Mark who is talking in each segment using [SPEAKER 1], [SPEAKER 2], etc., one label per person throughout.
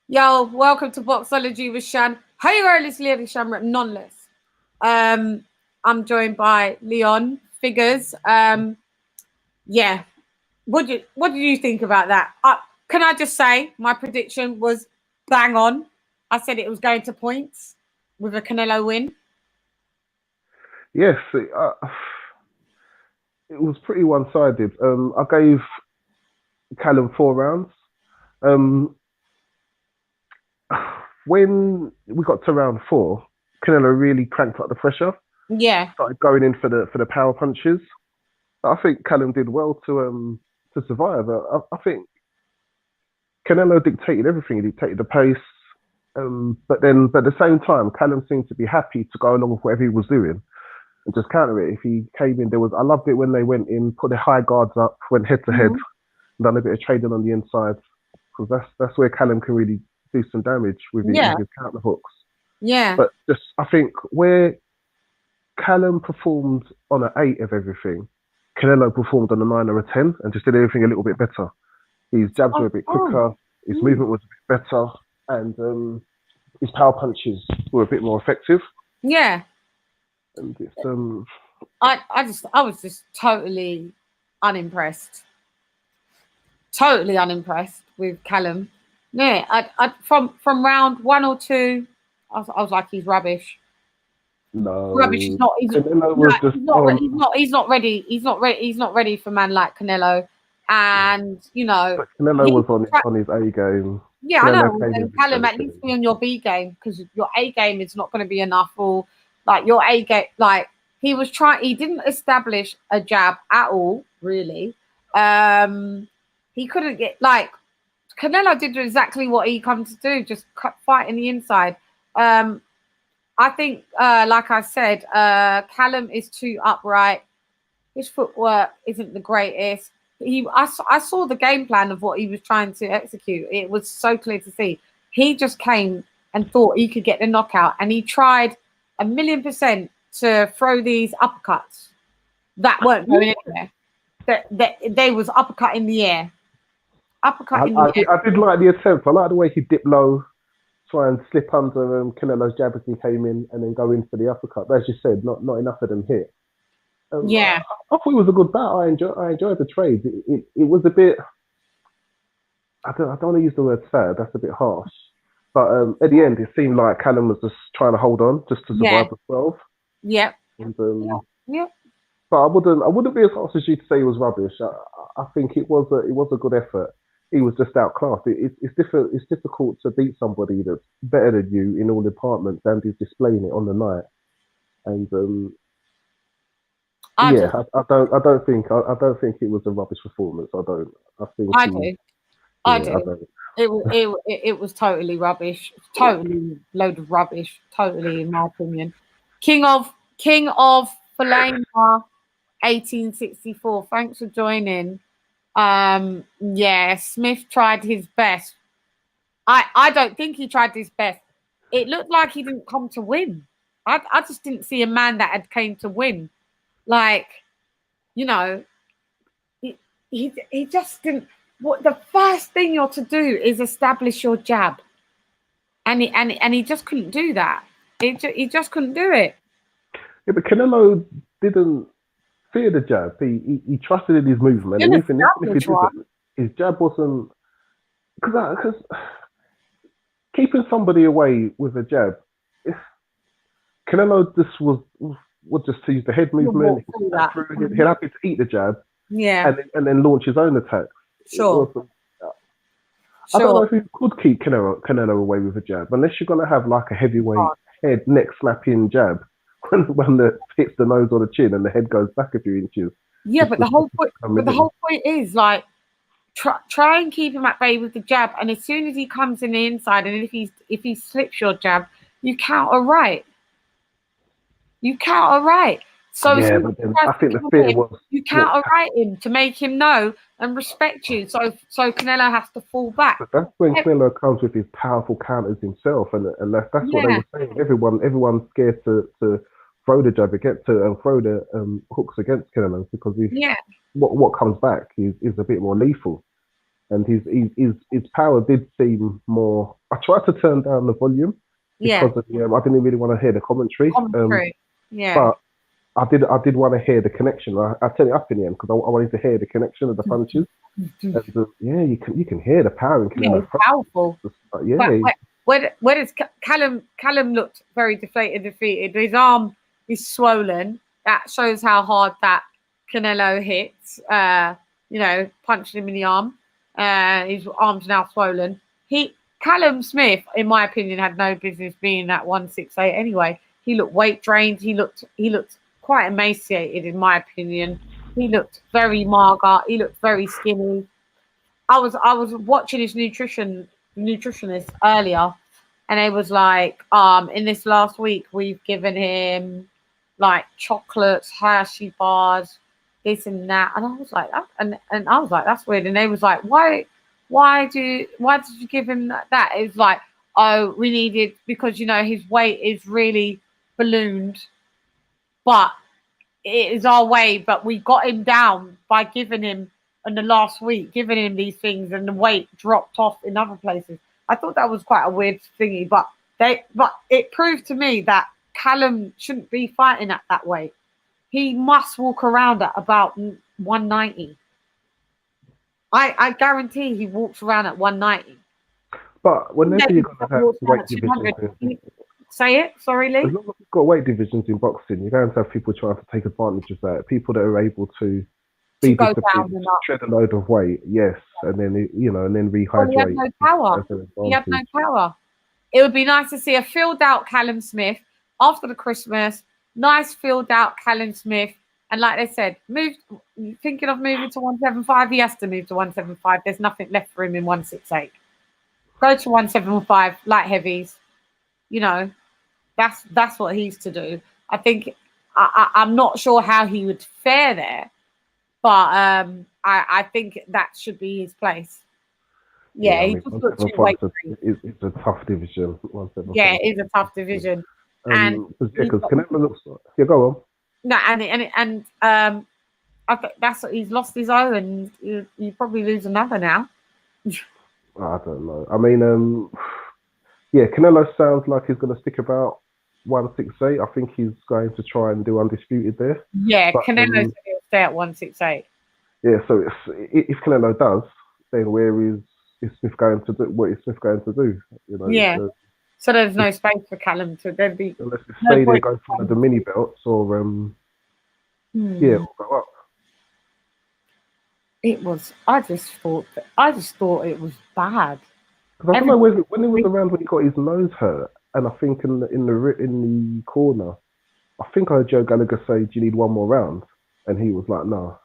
[SPEAKER 1] Yo, welcome to Boxology with Shan. Hey, it's Leon Shamrat, nonetheless. I'm joined by Leon Figures. Yeah, what did you think about that? Can I just say my prediction was bang on. I said it was going to points with a Canelo win.
[SPEAKER 2] Yes, it was pretty one-sided. I gave Callum 4 rounds. Um, when we got to round four, Canelo really cranked up the pressure,
[SPEAKER 1] Yeah,
[SPEAKER 2] started going in for the power punches. I think Callum did well to survive. I think Canelo dictated everything. He dictated the pace. But at the same time, Callum seemed to be happy to go along with whatever he was doing and just counter it. If he came in, I loved it when they went in, put their high guards up, went head to head,
[SPEAKER 1] mhm.
[SPEAKER 2] done a bit of trading on the inside, because that's where Callum can really do some damage
[SPEAKER 1] Yeah,
[SPEAKER 2] with his counter hooks.
[SPEAKER 1] yeah.
[SPEAKER 2] But just I think where Callum performed on an 8 of everything, Canelo performed on a 9 or a 10, and just did everything a little bit better. His jabs were
[SPEAKER 1] Oh,
[SPEAKER 2] a bit
[SPEAKER 1] oh.
[SPEAKER 2] quicker, his
[SPEAKER 1] Mm.
[SPEAKER 2] movement was a bit better, and his power punches were a bit more effective.
[SPEAKER 1] Yeah.
[SPEAKER 2] And it's
[SPEAKER 1] I was just totally unimpressed with Callum. Yeah, from round one or two, I was like, he's rubbish. Rubbish. He's
[SPEAKER 2] no,
[SPEAKER 1] not. He's
[SPEAKER 2] Canelo was
[SPEAKER 1] like
[SPEAKER 2] just on.
[SPEAKER 1] he's not ready. He's not ready. He's not ready for a man like Canelo. And
[SPEAKER 2] But Canelo
[SPEAKER 1] he
[SPEAKER 2] was on his A game.
[SPEAKER 1] yeah, I
[SPEAKER 2] Canelo
[SPEAKER 1] know.
[SPEAKER 2] came in
[SPEAKER 1] And
[SPEAKER 2] with his
[SPEAKER 1] Callum,
[SPEAKER 2] A
[SPEAKER 1] at least
[SPEAKER 2] game.
[SPEAKER 1] be on your B game because your A game is not going to be enough. Or like your A game, like he was trying. He didn't establish a jab at all, really. Um, he couldn't get like Canelo did exactly what he come to do, just fight in the inside. Um, I think, like I said, Callum is too upright. His footwork isn't the greatest. I saw the game plan of what he was trying to execute. It was so clear to see. He just came and thought he could get the knockout, and he tried 1,000,000% to throw these uppercuts that weren't going anywhere. That they was uppercut in the air, uppercut in the air.
[SPEAKER 2] I did like the attempt. I like the way he dipped low, try and slip under Canelo's jab as he came in, and then go in for the uppercut. But as you said, not enough of them hit.
[SPEAKER 1] Yeah,
[SPEAKER 2] I thought it was a good battle. I enjoyed the trade. It was a bit. I don't want to use the word sad. That's a bit harsh. But at the end, it seemed like Callum was just trying to hold on, just to
[SPEAKER 1] yeah,
[SPEAKER 2] survive the 12.
[SPEAKER 1] yeah,
[SPEAKER 2] And
[SPEAKER 1] yeah, yeah.
[SPEAKER 2] but I wouldn't be as harsh as you to say he was rubbish. I think it was a good effort. He was just outclassed. It's difficult to beat somebody that's better than you in all departments and is displaying it on the night. And
[SPEAKER 1] I
[SPEAKER 2] yeah,
[SPEAKER 1] just,
[SPEAKER 2] I don't think it was a rubbish performance. I don't. I think
[SPEAKER 1] I
[SPEAKER 2] he
[SPEAKER 1] do. I
[SPEAKER 2] yeah, I
[SPEAKER 1] do.
[SPEAKER 2] don't.
[SPEAKER 1] It was totally rubbish. Totally load of rubbish. Totally, in my opinion. King of Falema 1864. Thanks for joining. Yeah, Smith tried his best. I don't think he tried his best. It looked like he didn't come to win. I just didn't see a man that had came to win. Like, you know, he, he just didn't. What the first thing you're to do is establish your jab, and he just couldn't do that. He just couldn't do it.
[SPEAKER 2] Yeah, but Canelo didn't fear the jab. He trusted in his movement, and
[SPEAKER 1] Didn't
[SPEAKER 2] even if he
[SPEAKER 1] establish one.
[SPEAKER 2] didn't, his jab wasn't because keeping somebody away with a jab. If Canelo just was just to use the head
[SPEAKER 1] You'll
[SPEAKER 2] movement.
[SPEAKER 1] walk
[SPEAKER 2] He
[SPEAKER 1] through
[SPEAKER 2] sat
[SPEAKER 1] that.
[SPEAKER 2] through.
[SPEAKER 1] Mhm.
[SPEAKER 2] He'll happy to eat the jab
[SPEAKER 1] Yeah,
[SPEAKER 2] and then launch his own attacks. It
[SPEAKER 1] sure,
[SPEAKER 2] wasn't. I don't know
[SPEAKER 1] sure.
[SPEAKER 2] if you could keep Canelo away with a jab unless you're gonna have like a heavyweight
[SPEAKER 1] God.
[SPEAKER 2] head neck slapping jab when the hits the nose or the chin and the head goes back a few inches
[SPEAKER 1] Yeah,
[SPEAKER 2] just
[SPEAKER 1] but
[SPEAKER 2] to
[SPEAKER 1] the
[SPEAKER 2] stop
[SPEAKER 1] whole
[SPEAKER 2] it
[SPEAKER 1] point, but
[SPEAKER 2] coming
[SPEAKER 1] the
[SPEAKER 2] in.
[SPEAKER 1] whole point is like try and keep him at bay with the jab, and as soon as he comes in the inside, and if he slips your jab, you counter right. You counter right. So as
[SPEAKER 2] Yeah,
[SPEAKER 1] soon as
[SPEAKER 2] but
[SPEAKER 1] he
[SPEAKER 2] then
[SPEAKER 1] tries
[SPEAKER 2] I
[SPEAKER 1] to
[SPEAKER 2] think the
[SPEAKER 1] come
[SPEAKER 2] fear
[SPEAKER 1] in,
[SPEAKER 2] was
[SPEAKER 1] you
[SPEAKER 2] what.
[SPEAKER 1] counter right him to make him know and respect you. So Canelo has to fall back.
[SPEAKER 2] But that's when
[SPEAKER 1] Eh,
[SPEAKER 2] Canelo comes with his powerful counters himself, and that's what they
[SPEAKER 1] Yeah,
[SPEAKER 2] were saying. Everyone's scared to throw the jab against to and throw the hooks against Canelo because
[SPEAKER 1] yeah,
[SPEAKER 2] what comes back is a bit more lethal. and his power did seem more. I tried to turn down the volume
[SPEAKER 1] Yeah.
[SPEAKER 2] because of I didn't really want to hear the commentary.
[SPEAKER 1] Yeah.
[SPEAKER 2] But I did want to hear the connection. I turned it up in the end because I wanted to hear the connection of the punches. And yeah, you can hear the power in
[SPEAKER 1] Yeah,
[SPEAKER 2] Canelo's
[SPEAKER 1] it's powerful.
[SPEAKER 2] yeah.
[SPEAKER 1] But where does Callum looked very defeated. His arm is swollen. That shows how hard that Canelo hits. Punched him in the arm. His arm's now swollen. Callum Smith, in my opinion, had no business being at 168 anyway. He looked weight drained. He looked quite emaciated, in my opinion. He looked very mager. He looked very skinny. I was watching his nutritionist earlier, and it was like, in this last week we've given him like chocolates, Hershey bars, this and that, and I was like, and I was like, that's weird, and they was like, why did you give him that? It was like, oh, we needed, because his weight is really ballooned, but it is our way, but we got him down by giving him in the last week, giving him these things, and the weight dropped off in other places. I thought that was quite a weird thingy, but it proved to me that Callum shouldn't be fighting at that weight. He must walk around at about 190. I guarantee he walks around at 190.
[SPEAKER 2] But whenever you're going to have weight divisions,
[SPEAKER 1] say it. Sorry, Lee.
[SPEAKER 2] As long as you've got weight divisions in boxing, you're going to have people trying to take advantage of that. People that are able to be
[SPEAKER 1] go down and up,
[SPEAKER 2] shed a load of weight, yes, and then and then rehydrate.
[SPEAKER 1] He had no power. He had no power. It would be nice to see a filled out Callum Smith after the Christmas. Nice filled out Callum Smith, and like they said, thinking of moving to 175. He has to move to 175. There's nothing left for him in 168. Go to 175 light heavies. That's what he's to do. I think I'm not sure how he would fare there, but I think that should be his place. Yeah, he just looked too weight free.
[SPEAKER 2] It's a tough division.
[SPEAKER 1] Yeah, it is a tough division.
[SPEAKER 2] Because Canelo looks. Yeah, go on.
[SPEAKER 1] No, and I think he's lost his own, and you probably lose another now.
[SPEAKER 2] I don't know. I mean, yeah, Canelo sounds like he's going to stick about 168. I think he's going to try and do undisputed there.
[SPEAKER 1] Yeah, Canelo's going to stay at 168.
[SPEAKER 2] Yeah, so if Canelo does, then where is Smith going to do? What is Smith going to do?
[SPEAKER 1] Yeah. So there's no space for Callum to then be.
[SPEAKER 2] Unless they go for the mini belts or yeah, or go up.
[SPEAKER 1] It was. I just thought it was bad.
[SPEAKER 2] Because I don't know when he was around when he got his nose hurt, and I think in the corner, I think I heard Joe Gallagher say, "Do you need one more round?" And he was like, "No."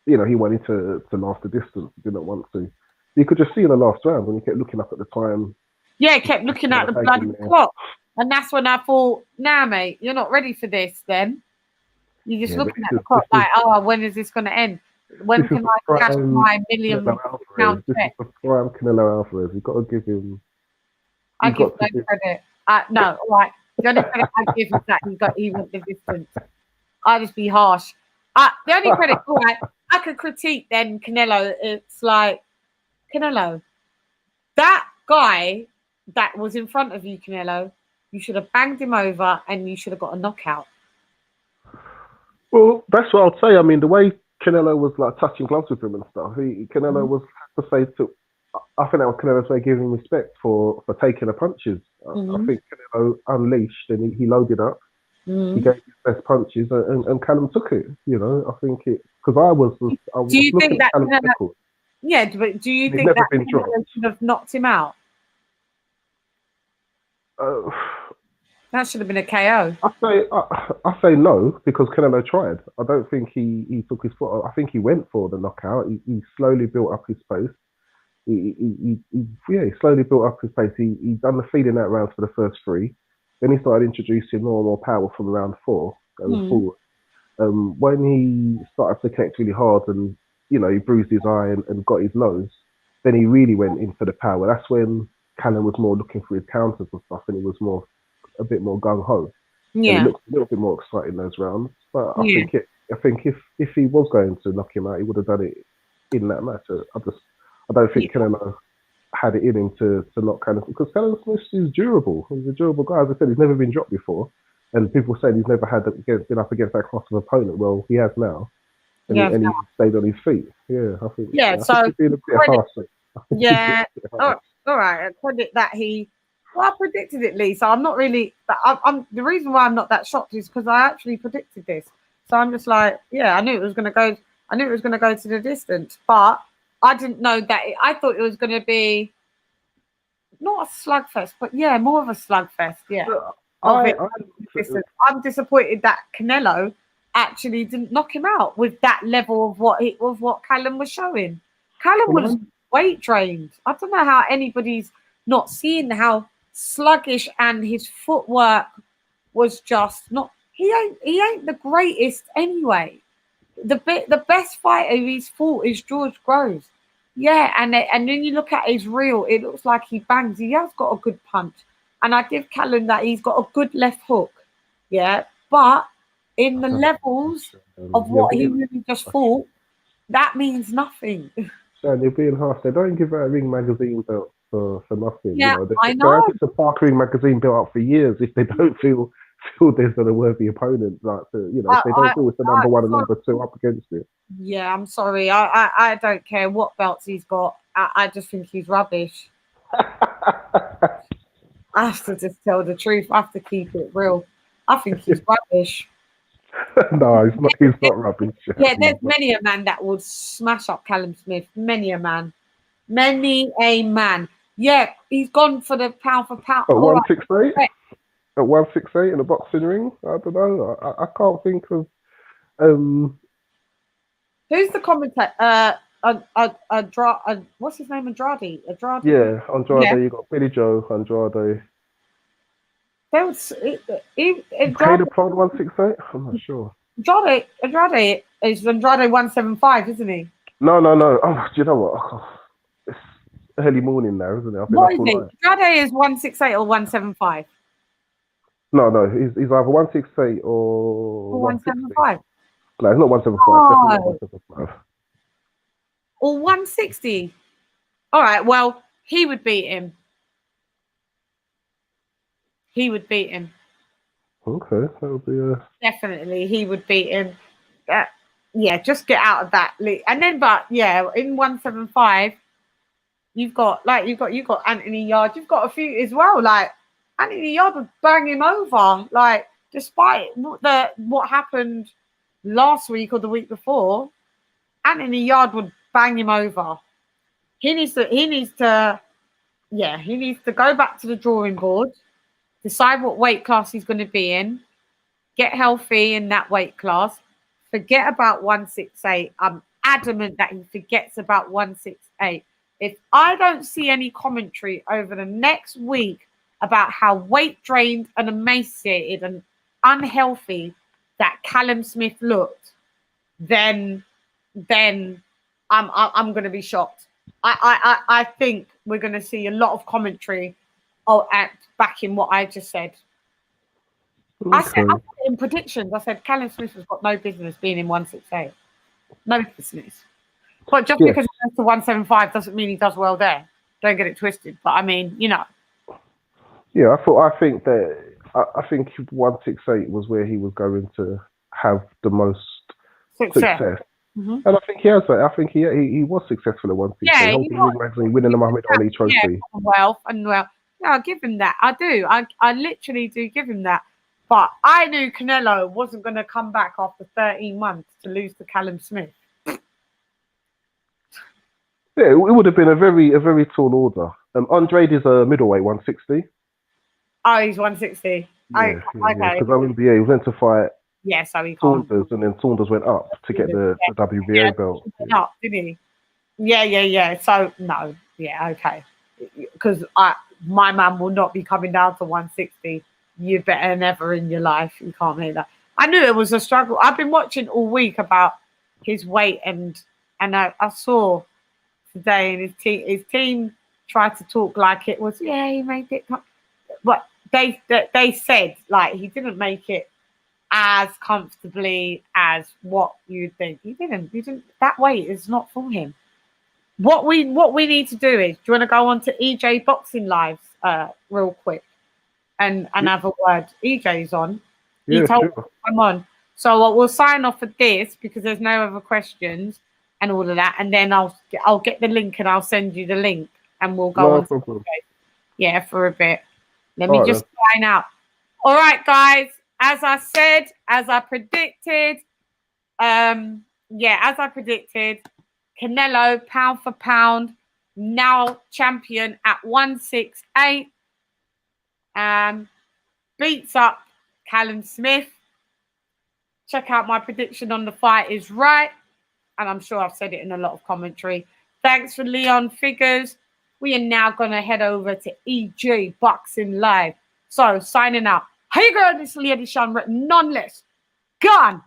[SPEAKER 2] He wanted to last the distance. He didn't want to. You could just see in the last round when he kept looking up at the time.
[SPEAKER 1] Yeah, kept looking at the bloody clock, and that's when I thought, "Nah, mate, you're not ready for this." Then you're just looking at the clock like, "Oh, when is this going to end? When can I cash my £1 million check?"
[SPEAKER 2] This is the prime Canelo Alverez. You've got to give him.
[SPEAKER 1] I give no credit. No, all right. The only credit I give is that he went the distance. I'll just be harsh. The only credit, all right, I could critique then Canelo. It's like, Canelo, that guy that was in front of you, Canelo, you should have banged him over and you should have got a knockout.
[SPEAKER 2] Well, that's what I'll say. I mean, the way Canelo was like touching gloves with him and stuff, Canelo was to say to. I think that was Canelo's way of giving respect for taking the punches. I think Canelo unleashed and he loaded up. He gave his best punches and Callum took it. I think it because I was
[SPEAKER 1] do you think that Canelo, yeah, but do you think that Canelo should have knocked him out? That should have been a KO.
[SPEAKER 2] I say no because Canelo tried. I don't think he took his foot. I think he went for the knockout. He slowly built up his pace. He slowly built up his pace. He done the feeding out rounds for the first three. Then he started introducing more and more power from round 4 going forward. When he started to connect really hard and he bruised his eye and got his nose, then he really went in for the power. That's when Callum was more looking for his counters and stuff, and he was a bit more gung ho. Yeah, he looked a little bit more exciting those rounds. But I think if he was going to knock him out, he would have done it in that match. I don't think
[SPEAKER 1] Yeah.
[SPEAKER 2] Canelo had it in him to knock Callum, because Callum Smith is durable. He's a durable guy. As I said, he's never been dropped before, and people say he's never been up against that class of opponent. Well, he has now, and
[SPEAKER 1] Yeah.
[SPEAKER 2] he stayed on his feet. Yeah, I think.
[SPEAKER 1] Yeah.
[SPEAKER 2] Yeah, I think
[SPEAKER 1] So
[SPEAKER 2] he's been a bit
[SPEAKER 1] credit,
[SPEAKER 2] harsh. I think he's been
[SPEAKER 1] yeah.
[SPEAKER 2] a bit
[SPEAKER 1] All
[SPEAKER 2] harsh.
[SPEAKER 1] right. All right. Credit that he. Well, I predicted it, Lee. So I'm not really. I'm the reason why I'm not that shocked is because I actually predicted this. So I'm just like, yeah, I knew it was going to go. I knew it was going to go to the distance, but I didn't know that. I thought it was going to be not a slugfest, but yeah, more of a slugfest. Yeah,
[SPEAKER 2] Look,
[SPEAKER 1] of it.
[SPEAKER 2] I
[SPEAKER 1] I'm disappointed that Canelo actually didn't knock him out with that level of what Callum was showing. Callum
[SPEAKER 2] well,
[SPEAKER 1] was weight drained. I don't know how anybody's not seeing how sluggish, and his footwork was just not. He ain't the greatest anyway. The best fighter he's fought is George Groves. Yeah, and then you look at his reel, it looks like he bangs. He has got a good punch, and I give Callum that he's got a good left hook. Yeah, but in the levels of
[SPEAKER 2] you're
[SPEAKER 1] what he
[SPEAKER 2] being,
[SPEAKER 1] really just fought, that means nothing.
[SPEAKER 2] Sean, you're being harsh. They don't give out a Ring magazine belt for nothing. You
[SPEAKER 1] Yeah,
[SPEAKER 2] know,
[SPEAKER 1] I
[SPEAKER 2] they have
[SPEAKER 1] know.
[SPEAKER 2] this Park Ring magazine built up for years. If they don't feel there's a worthy opponent, like if they don't feel it's the number one and number two up against it.
[SPEAKER 1] Yeah, I'm sorry. I don't care what belts he's got. I just think he's rubbish. I have to just tell the truth. I have to keep it real. I think he's rubbish.
[SPEAKER 2] No, he's not. He's not rubbish.
[SPEAKER 1] Yeah, there's many a man that would smash up Callum Smith. Many a man. Many a man. Yeah, he's gone for the pound for pound.
[SPEAKER 2] At
[SPEAKER 1] All right.
[SPEAKER 2] 168, at 168 in a boxing ring. I don't know. I can't think of.
[SPEAKER 1] Who's the commentator? What's his name? Andrade.
[SPEAKER 2] Yeah, Andrade.
[SPEAKER 1] Yeah.
[SPEAKER 2] You got Billy Joe Andrade.
[SPEAKER 1] There was
[SPEAKER 2] Caleb Plant 168. I'm not sure.
[SPEAKER 1] Andrade is Andrade 175, isn't he?
[SPEAKER 2] No. Oh, do you know what? Oh, it's early morning now, isn't it? I think
[SPEAKER 1] What is he? Andrade is 168 or 175?
[SPEAKER 2] No. He's either 168 or
[SPEAKER 1] 175.
[SPEAKER 2] No, it's not 175.
[SPEAKER 1] Oh.
[SPEAKER 2] Definitely not 175.
[SPEAKER 1] Or 160. All right. Well, he would beat him. He would beat him.
[SPEAKER 2] Okay, that would be
[SPEAKER 1] definitely. He would beat him. Yeah, just get out of that league. And then, but yeah, in 175, you've got Anthony Yard. You've got a few as well. Like Anthony Yard would bang him over. Like despite what happened last week or the week before, Anthony Yard would bang him over. He needs to go back to the drawing board, decide what weight class he's going to be in, get healthy in that weight class, forget about 168. I'm adamant that he forgets about 168. If I don't see any commentary over the next week about how weight drained and emaciated and unhealthy that Callum Smith looked, then I'm going to be shocked. I think we're going to see a lot of commentary at backing what I just said.
[SPEAKER 2] okay.
[SPEAKER 1] I said in predictions, I said Callum Smith has got no business being in 168. No business. But just because he goes to 175 doesn't mean he does well there. Don't get it twisted. But I mean,
[SPEAKER 2] Yeah, I think 168 was where he was going to have the most success.
[SPEAKER 1] Mm-hmm.
[SPEAKER 2] And I think he has that. I think he was successful at 168.
[SPEAKER 1] Yeah,
[SPEAKER 2] holding the Ring magazine, winning the Muhammad Ali trophy.
[SPEAKER 1] Yeah, yeah, I'll give him that. I do. I literally do give him that. But I knew Canelo wasn't going to come back after 13 months to lose to Callum Smith.
[SPEAKER 2] Yeah, it would have been a very tall order. Andrade is a middleweight, 160.
[SPEAKER 1] Oh, he's 160.
[SPEAKER 2] Okay.
[SPEAKER 1] Because
[SPEAKER 2] he was meant to fight
[SPEAKER 1] so he can't.
[SPEAKER 2] Saunders, and then Saunders went up to get the WBA belt.
[SPEAKER 1] He went up, didn't he? Yeah. So, no. Yeah, okay. Because my man will not be coming down to 160. You better never in your life. You can't make that. I knew it was a struggle. I've been watching all week about his weight, and I saw today, and his team tried to talk like it was, he made it. But they said like he didn't make it as comfortably as what you'd think. He didn't. That weight is not for him. What we need to do is, do you want to go on to EJ Boxing Lives real quick and have a word? EJ's on. He
[SPEAKER 2] Yeah,
[SPEAKER 1] told
[SPEAKER 2] sure.
[SPEAKER 1] me to come on. So we'll sign off for this because there's no other questions and all of that, and then I'll get the link and I'll send you the link and we'll go
[SPEAKER 2] No
[SPEAKER 1] on.
[SPEAKER 2] problem.
[SPEAKER 1] Yeah, for a bit. Let
[SPEAKER 2] All
[SPEAKER 1] me
[SPEAKER 2] right,
[SPEAKER 1] just sign out. All right, guys. As I said, as I predicted, as I predicted, Canelo pound for pound now champion at 168. Beats up Callum Smith. Check out my prediction on the fight is right. And I'm sure I've said it in a lot of commentary. Thanks for Leon Figures. We are now going to head over to EJ Boxing Live. So, signing out. Hey, girl, this lady Sean written none less. Gone.